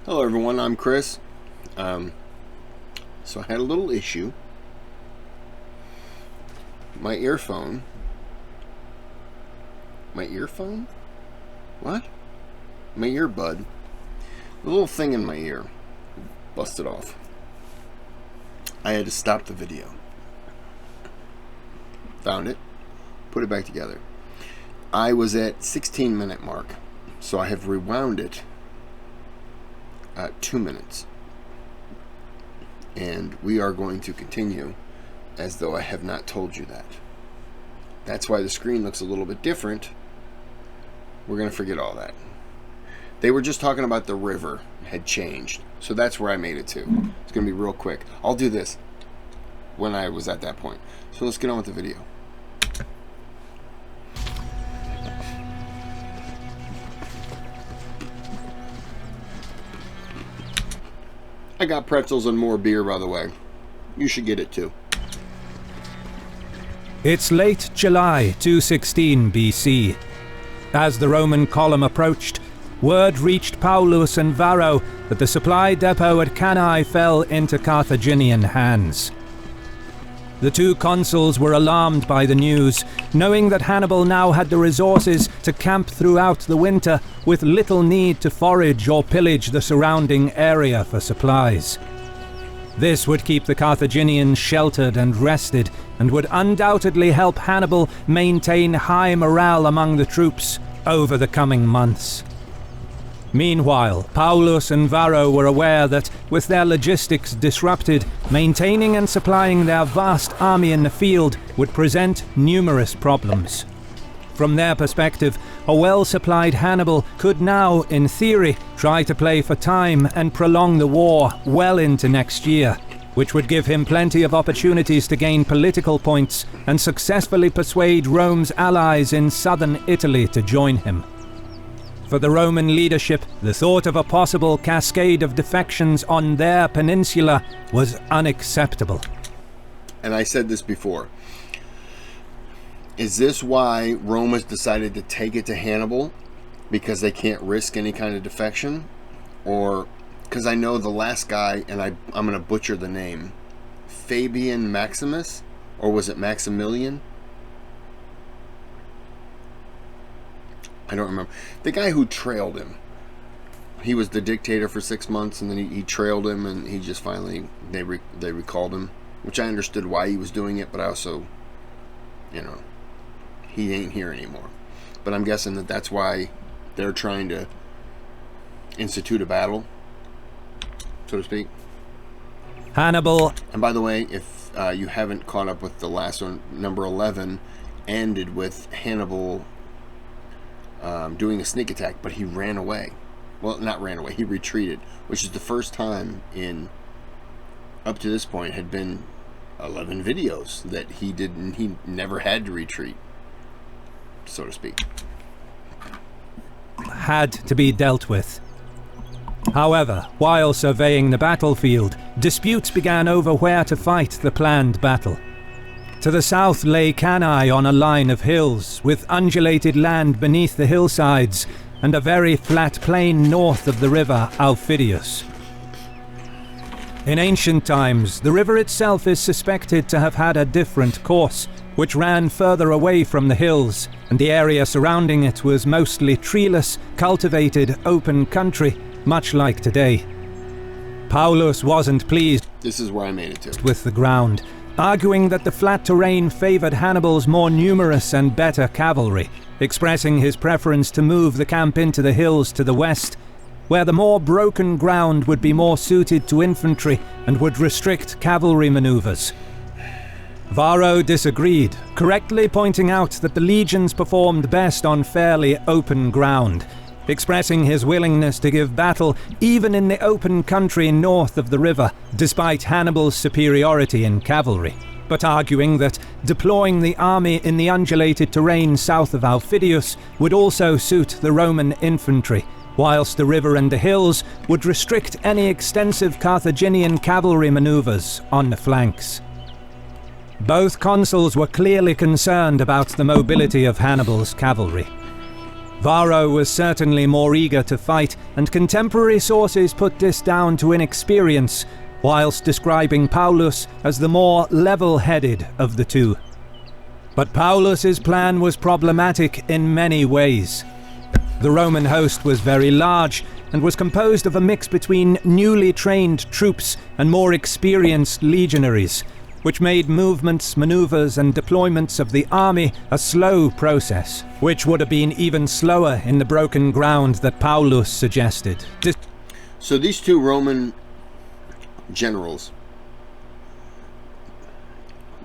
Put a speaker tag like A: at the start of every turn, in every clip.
A: Hello everyone, I'm Kris. So I had a little issue. My earphone? What? My earbud. The little thing in my ear busted off. I had to stop the video. Found it. Put it back together. I was at 16-minute mark. So I have rewound it at 2 minutes. And we are going to continue as though I have not told you that. That's why the screen looks a little bit different. We're going to forget all that. They were just talking about the river had changed. So that's where I made it to. It's going to be real quick. I'll do this when I was at that point. So let's get on with the video. I got pretzels and more beer, by the way. You should get it too.
B: It's late July 216 BC. As the Roman column approached, word reached Paulus and Varro that the supply depot at Cannae fell into Carthaginian hands. The two consuls were alarmed by the news, knowing that Hannibal now had the resources to camp throughout the winter with little need to forage or pillage the surrounding area for supplies. This would keep the Carthaginians sheltered and rested, and would undoubtedly help Hannibal maintain high morale among the troops over the coming months. Meanwhile, Paulus and Varro were aware that, with their logistics disrupted, maintaining and supplying their vast army in the field would present numerous problems. From their perspective, a well-supplied Hannibal could now, in theory, try to play for time and prolong the war well into next year, which would give him plenty of opportunities to gain political points and successfully persuade Rome's allies in southern Italy to join him. For the Roman leadership, the thought of a possible cascade of defections on their peninsula was unacceptable.
A: And I said this before. Is this why Rome has decided to take it to Hannibal? Because they can't risk any kind of defection? Or because I know the last guy, and I'm going to butcher the name, Fabian Maximus? Or was it Maximilian? I don't remember. The guy who trailed him. He was the dictator for 6 months, and then he trailed him, and he just finally, they recalled him. Which I understood why he was doing it, but I also, he ain't here anymore. But I'm guessing that that's why they're trying to institute a battle, so to speak.
B: Hannibal.
A: And by the way, if you haven't caught up with the last one, number 11 ended with Hannibal doing a sneak attack, but he ran away. Well, not ran away, he retreated, which is the first time in, up to this point, had been 11 videos that he never had to retreat, so to speak.
B: Had to be dealt with. However, while surveying the battlefield, disputes began over where to fight the planned battle. To the south lay Cannae on a line of hills, with undulated land beneath the hillsides, and a very flat plain north of the river Aufidius. In ancient times, the river itself is suspected to have had a different course, which ran further away from the hills, and the area surrounding it was mostly treeless, cultivated, open country, much like today. Paulus wasn't pleased
A: This is where I made it to.
B: with the ground, arguing that the flat terrain favored Hannibal's more numerous and better cavalry, expressing his preference to move the camp into the hills to the west, where the more broken ground would be more suited to infantry and would restrict cavalry maneuvers. Varro disagreed, correctly pointing out that the legions performed best on fairly open ground, expressing his willingness to give battle even in the open country north of the river, despite Hannibal's superiority in cavalry, but arguing that deploying the army in the undulated terrain south of Aufidius would also suit the Roman infantry, whilst the river and the hills would restrict any extensive Carthaginian cavalry maneuvers on the flanks. Both consuls were clearly concerned about the mobility of Hannibal's cavalry. Varro was certainly more eager to fight, and contemporary sources put this down to inexperience, whilst describing Paulus as the more level-headed of the two. But Paulus's plan was problematic in many ways. The Roman host was very large, and was composed of a mix between newly trained troops and more experienced legionaries, which made movements, maneuvers, and deployments of the army a slow process, which would have been even slower in the broken ground that Paulus suggested.
A: So these two Roman generals,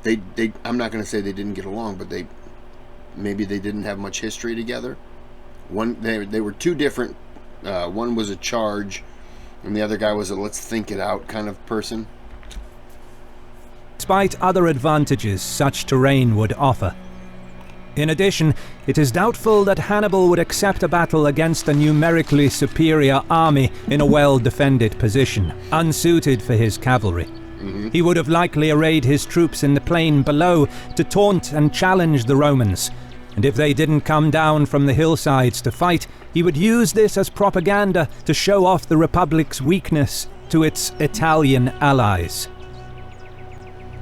A: I'm not going to say they didn't get along, but maybe they didn't have much history together. They were two different. One was a charge, and the other guy was a let's think it out kind of person.
B: Despite other advantages such terrain would offer. In addition, it is doubtful that Hannibal would accept a battle against a numerically superior army in a well-defended position, unsuited for his cavalry. He would have likely arrayed his troops in the plain below to taunt and challenge the Romans, and if they didn't come down from the hillsides to fight, he would use this as propaganda to show off the Republic's weakness to its Italian allies.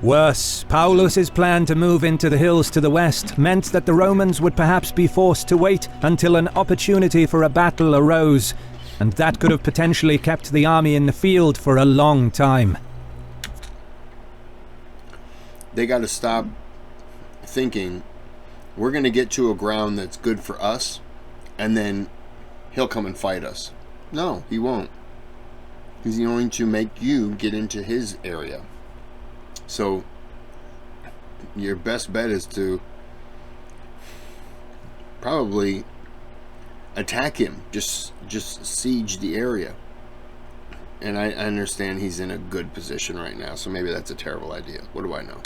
B: Worse, Paulus's plan to move into the hills to the west meant that the Romans would perhaps be forced to wait until an opportunity for a battle arose, and that could have potentially kept the army in the field for a long time.
A: They got to stop thinking, we're going to get to a ground that's good for us, and then he'll come and fight us. No, he won't. He's going to make you get into his area. So your best bet is to probably attack him, just siege the area. And I understand he's in a good position right now, so maybe that's a terrible idea. What do I know?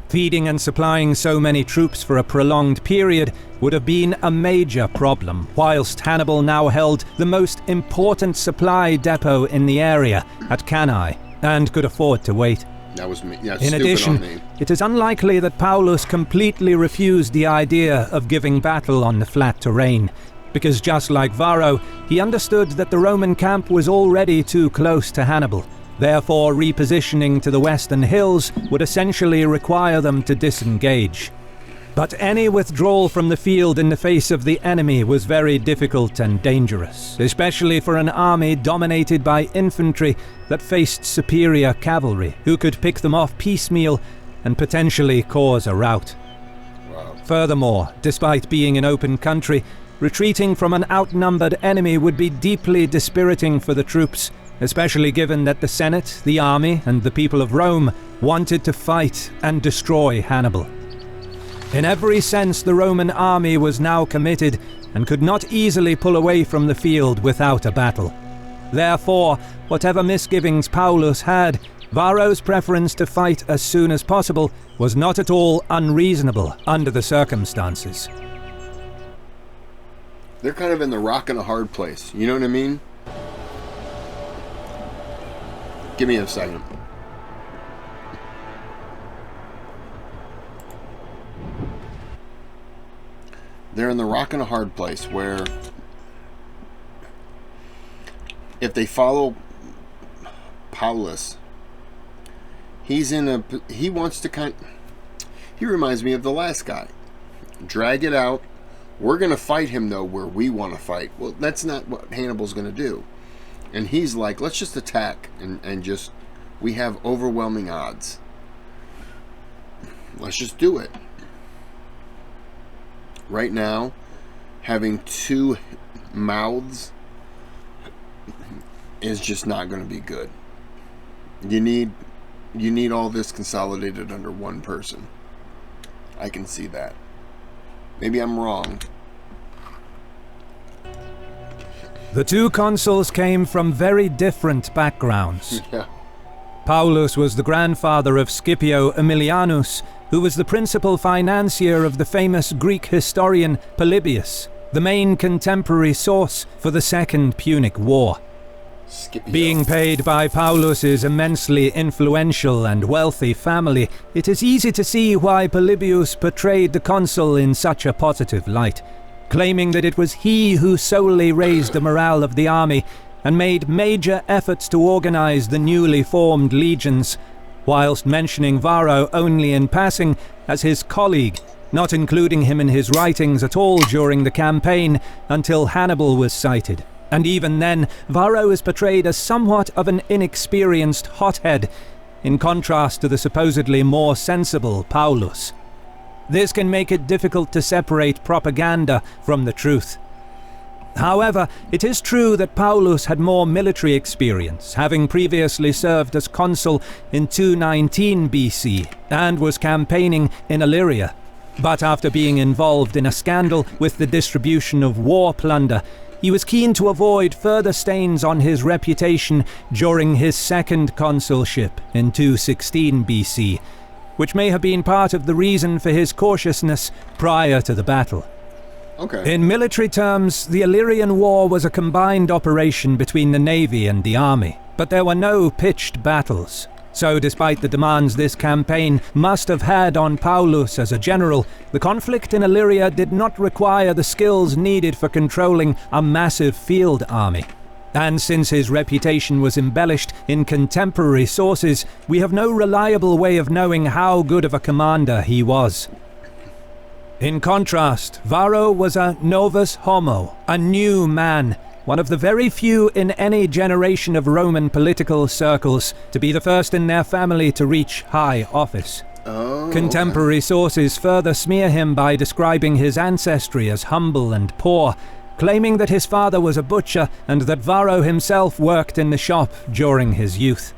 B: Feeding and supplying so many troops for a prolonged period would have been a major problem, whilst Hannibal now held the most important supply depot in the area at Cannae, and could afford to wait.
A: That was me. Yeah,
B: in addition, it is unlikely that Paulus completely refused the idea of giving battle on the flat terrain, because just like Varro, he understood that the Roman camp was already too close to Hannibal. Therefore, repositioning to the western hills would essentially require them to disengage. But any withdrawal from the field in the face of the enemy was very difficult and dangerous, especially for an army dominated by infantry that faced superior cavalry, who could pick them off piecemeal and potentially cause a rout.
A: Wow.
B: Furthermore, despite being in open country, retreating from an outnumbered enemy would be deeply dispiriting for the troops, especially given that the Senate, the army, and the people of Rome wanted to fight and destroy Hannibal. In every sense, the Roman army was now committed and could not easily pull away from the field without a battle. Therefore, whatever misgivings Paulus had, Varro's preference to fight as soon as possible was not at all unreasonable under the circumstances.
A: They're kind of in the rock and a hard place, you know what I mean? Give me a second. They're in the rock and a hard place where if they follow Paulus, he wants to he reminds me of the last guy. Drag it out. We're going to fight him though where we want to fight. Well, that's not what Hannibal's going to do. And he's like, let's just attack and just, we have overwhelming odds. Let's just do it. Right now, having two mouths is just not going to be good. You need all this consolidated under one person. I can see that. Maybe I'm wrong.
B: The two consuls came from very different backgrounds.
A: Yeah.
B: Paulus was the grandfather of Scipio Aemilianus, who was the principal financier of the famous Greek historian Polybius, the main contemporary source for the Second Punic War.
A: Scipio.
B: Being paid by Paulus's immensely influential and wealthy family, it is easy to see why Polybius portrayed the consul in such a positive light. claiming that it was he who solely raised the morale of the army and made major efforts to organize the newly formed legions, whilst mentioning Varro only in passing as his colleague, not including him in his writings at all during the campaign until Hannibal was cited. And even then, Varro is portrayed as somewhat of an inexperienced hothead, in contrast to the supposedly more sensible Paulus. This can make it difficult to separate propaganda from the truth. However, it is true that Paulus had more military experience, having previously served as consul in 219 BC and was campaigning in Illyria. But after being involved in a scandal with the distribution of war plunder, he was keen to avoid further stains on his reputation during his second consulship in 216 BC, which may have been part of the reason for his cautiousness prior to the battle.
A: Okay.
B: In military terms, the Illyrian War was a combined operation between the navy and the army, but there were no pitched battles. So despite the demands this campaign must have had on Paulus as a general, the conflict in Illyria did not require the skills needed for controlling a massive field army. And since his reputation was embellished in contemporary sources, we have no reliable way of knowing how good of a commander he was. In contrast, Varro was a novus homo, a new man, one of the very few in any generation of Roman political circles to be the first in their family to reach high office. Contemporary sources further smear him by describing his ancestry as humble and poor, claiming that his father was a butcher and that Varro himself worked in the shop during his youth.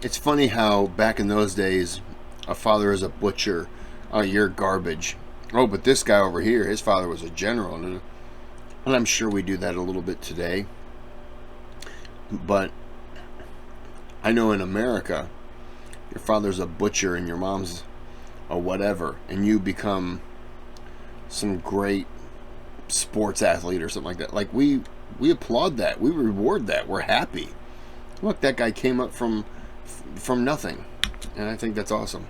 A: It's funny how back in those days, a father is a butcher. Oh, you're garbage. Oh, but this guy over here, his father was a general. And I'm sure we do that a little bit today. But I know in America, your father's a butcher and your mom's a whatever, and you become some great sports athlete or something like that. Like, we applaud that. We reward that. We're happy. Look, that guy came up from nothing. And I think that's awesome.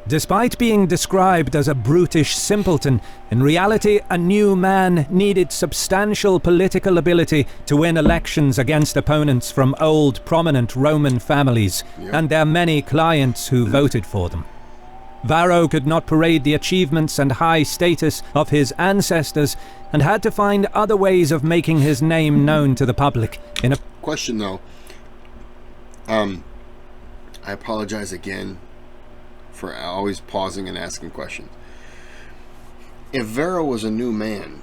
B: Despite being described as a brutish simpleton, in reality a new man needed substantial political ability to win elections against opponents from old prominent Roman families and their many clients who voted for them. Varro could not parade the achievements and high status of his ancestors and had to find other ways of making his name known to the public. In a
A: question though, I apologize again for always pausing and asking questions. If Varro was a new man,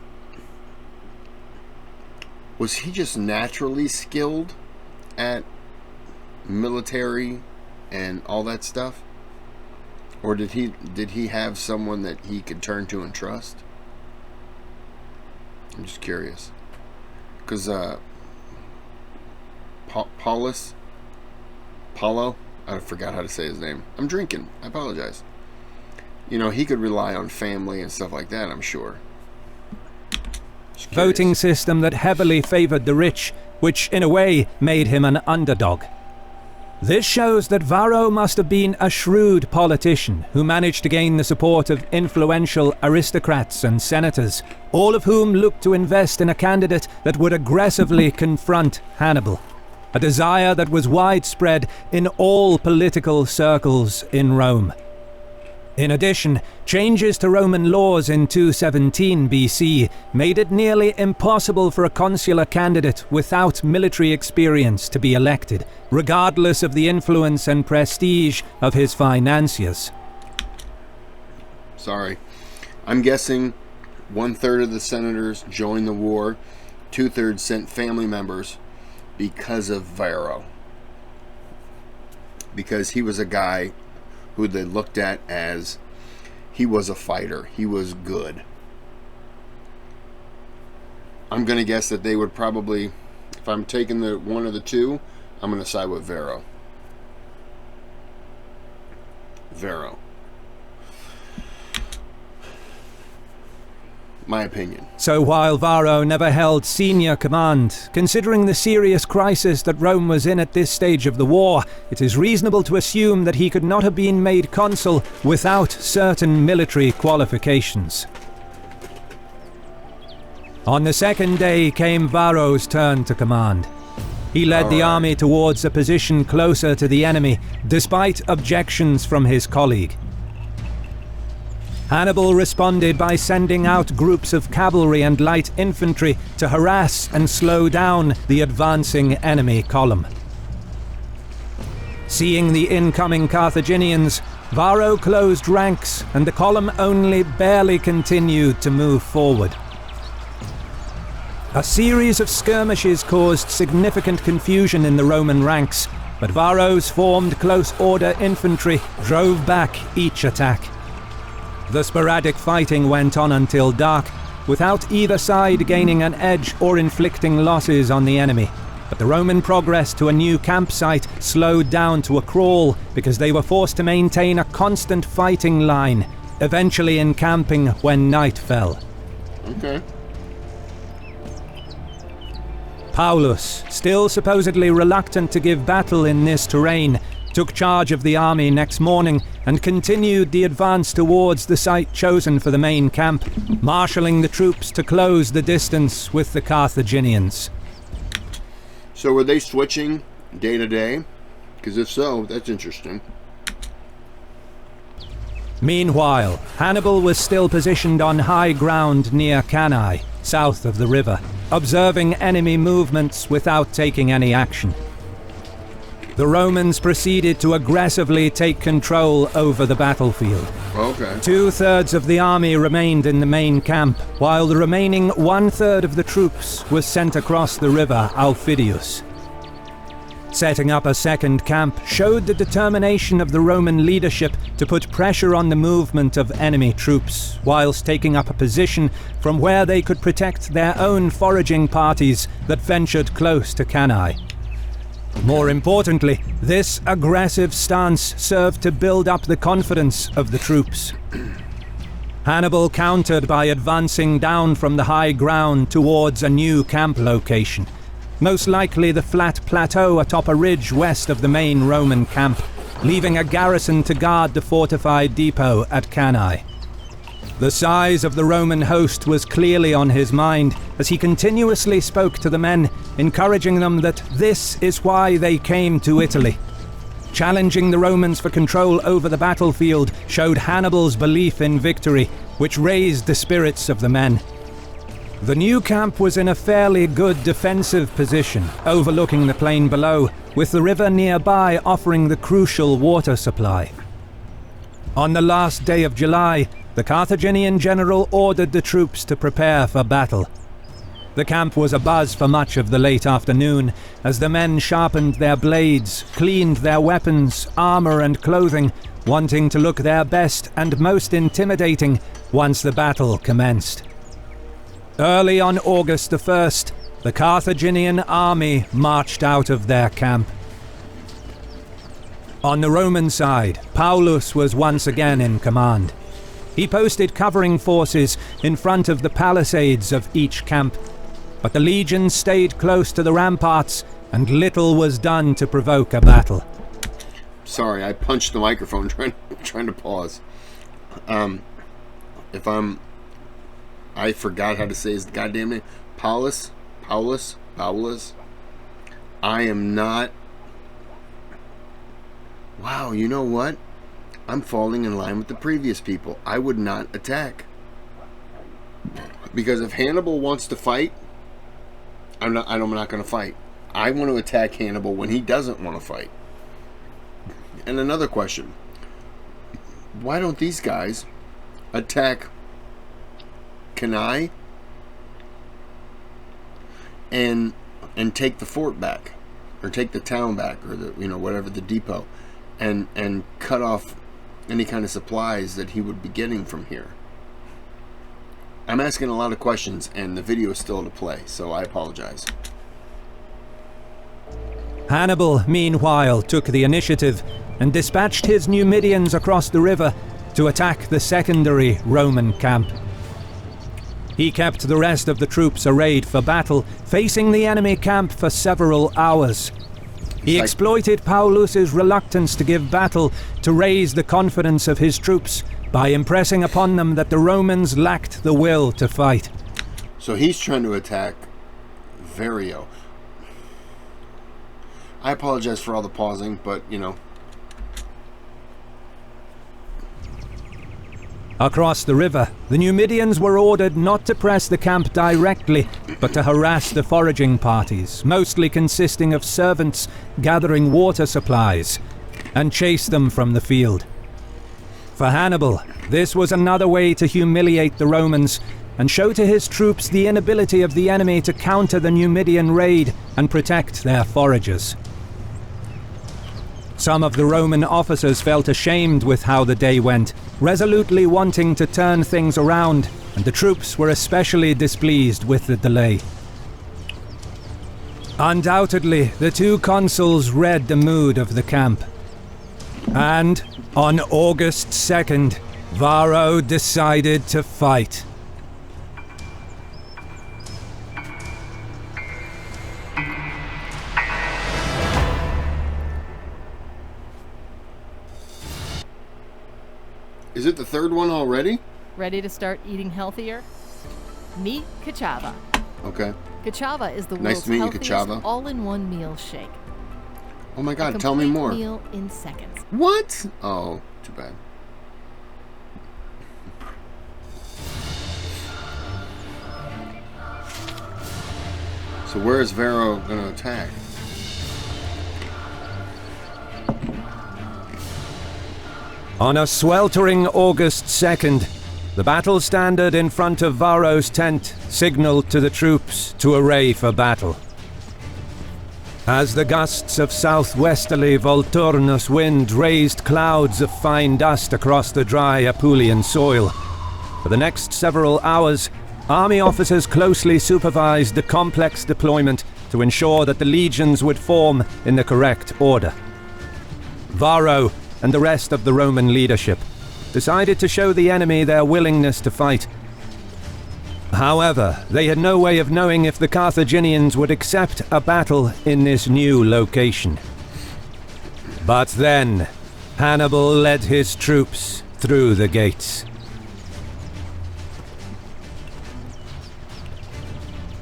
A: was he just naturally skilled at military and all that stuff? Or did he have someone that he could turn to and trust? I'm just curious. Because Paulo, I forgot how to say his name. I'm drinking. I apologize. You know, he could rely on family and stuff like that, I'm sure.
B: voting system that heavily favored the rich, which in a way made him an underdog. This shows that Varro must have been a shrewd politician who managed to gain the support of influential aristocrats and senators, all of whom looked to invest in a candidate that would aggressively confront Hannibal, a desire that was widespread in all political circles in Rome. In addition, changes to Roman laws in 217 BC made it nearly impossible for a consular candidate without military experience to be elected, regardless of the influence and prestige of his financiers.
A: Sorry. I'm guessing 1/3 of the senators joined the war, 2/3 sent family members because of Varro. Because he was a guy who they looked at as he was a fighter. He was good. I'm going to guess that they would probably, if I'm taking the one of the two, I'm going to side with Varro. Varro. My opinion.
B: So while Varro never held senior command, considering the serious crisis that Rome was in at this stage of the war, it is reasonable to assume that he could not have been made consul without certain military qualifications. On the second day came Varro's turn to command. He led the army towards a position closer to the enemy, despite objections from his colleague. Hannibal responded by sending out groups of cavalry and light infantry to harass and slow down the advancing enemy column. Seeing the incoming Carthaginians, Varro closed ranks and the column only barely continued to move forward. A series of skirmishes caused significant confusion in the Roman ranks, but Varro's formed close order infantry drove back each attack. The sporadic fighting went on until dark, without either side gaining an edge or inflicting losses on the enemy. But the Roman progress to a new campsite slowed down to a crawl because they were forced to maintain a constant fighting line, eventually encamping when night fell.
A: Okay.
B: Paulus, still supposedly reluctant to give battle in this terrain, took charge of the army next morning and continued the advance towards the site chosen for the main camp, marshalling the troops to close the distance with the Carthaginians.
A: So were they switching day to day? Because if so, that's interesting.
B: Meanwhile, Hannibal was still positioned on high ground near Cannae, south of the river, observing enemy movements without taking any action. The Romans proceeded to aggressively take control over the battlefield.
A: Okay.
B: 2/3 of the army remained in the main camp, while the remaining 1/3 of the troops was sent across the river Aufidius. Setting up a second camp showed the determination of the Roman leadership to put pressure on the movement of enemy troops, whilst taking up a position from where they could protect their own foraging parties that ventured close to Cannae. More importantly, this aggressive stance served to build up the confidence of the troops. Hannibal countered by advancing down from the high ground towards a new camp location, most likely the flat plateau atop a ridge west of the main Roman camp, leaving a garrison to guard the fortified depot at Cannae. The size of the Roman host was clearly on his mind as he continuously spoke to the men, encouraging them that this is why they came to Italy. Challenging the Romans for control over the battlefield showed Hannibal's belief in victory, which raised the spirits of the men. The new camp was in a fairly good defensive position, overlooking the plain below, with the river nearby offering the crucial water supply. On the last day of July, the Carthaginian general ordered the troops to prepare for battle. The camp was abuzz for much of the late afternoon, as the men sharpened their blades, cleaned their weapons, armor and clothing, wanting to look their best and most intimidating once the battle commenced. Early on August the 1st, the Carthaginian army marched out of their camp. On the Roman side, Paulus was once again in command. He posted covering forces in front of the palisades of each camp, but the legions stayed close to the ramparts and little was done to provoke a battle.
A: Sorry, I punched the microphone trying to pause. I forgot how to say his goddamn name. Paulus. I am not. Wow, you know what? I'm falling in line with the previous people. I would not attack. Because if Hannibal wants to fight, I'm not going to fight. I want to attack Hannibal when he doesn't want to fight. And another question. Why don't these guys attack Cannae and take the fort back, or take the town back, or the whatever, the depot, and cut off any kind of supplies that he would be getting from here? I'm asking a lot of questions and the video is still to play, so I apologize.
B: Hannibal, meanwhile, took the initiative and dispatched his Numidians across the river to attack the secondary Roman camp. He kept the rest of the troops arrayed for battle, facing the enemy camp for several hours. He exploited Paulus's reluctance to give battle to raise the confidence of his troops by impressing upon them that the Romans lacked the will to fight.
A: So he's trying to attack Vario. I apologize for all the pausing, but, you know.
B: Across the river, the Numidians were ordered not to press the camp directly, but to harass the foraging parties, mostly consisting of servants gathering water supplies, and chase them from the field. For Hannibal, this was another way to humiliate the Romans and show to his troops the inability of the enemy to counter the Numidian raid and protect their foragers. Some of the Roman officers felt ashamed with how the day went, resolutely wanting to turn things around, and the troops were especially displeased with the delay. Undoubtedly, the two consuls read the mood of the camp. And on August 2nd, Varro decided to fight.
A: Is it the third one already?
C: Ready to start eating healthier? Meet Kachava.
A: Okay.
C: Kachava is the
A: Nice
C: world's
A: to meet you,
C: healthiest
A: Kachava.
C: all-in-one meal shake.
A: Oh my
C: A
A: god, tell me
C: complete
A: more.
C: meal in seconds.
A: What? Oh, too bad. So where is Varro going to attack?
B: On a sweltering August 2nd, the battle standard in front of Varro's tent signaled to the troops to array for battle. As the gusts of southwesterly Volturnus wind raised clouds of fine dust across the dry Apulian soil, for the next several hours, army officers closely supervised the complex deployment to ensure that the legions would form in the correct order. Varro and the rest of the Roman leadership decided to show the enemy their willingness to fight. However, they had no way of knowing if the Carthaginians would accept a battle in this new location. But then, Hannibal led his troops through the gates.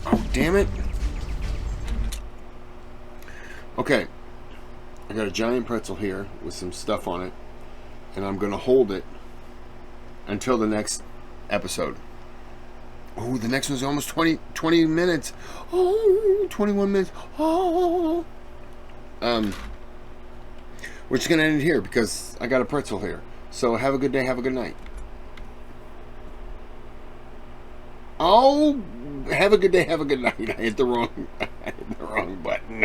A: Oh, damn it. Okay. I got a giant pretzel here with some stuff on it, and I'm going to hold it until the next episode. Oh, the next one's almost 20 minutes. Oh, 21 minutes. Oh. We're just going to end it here because I got a pretzel here. So have a good day, have a good night. Oh, have a good day, have a good night. I hit the wrong button.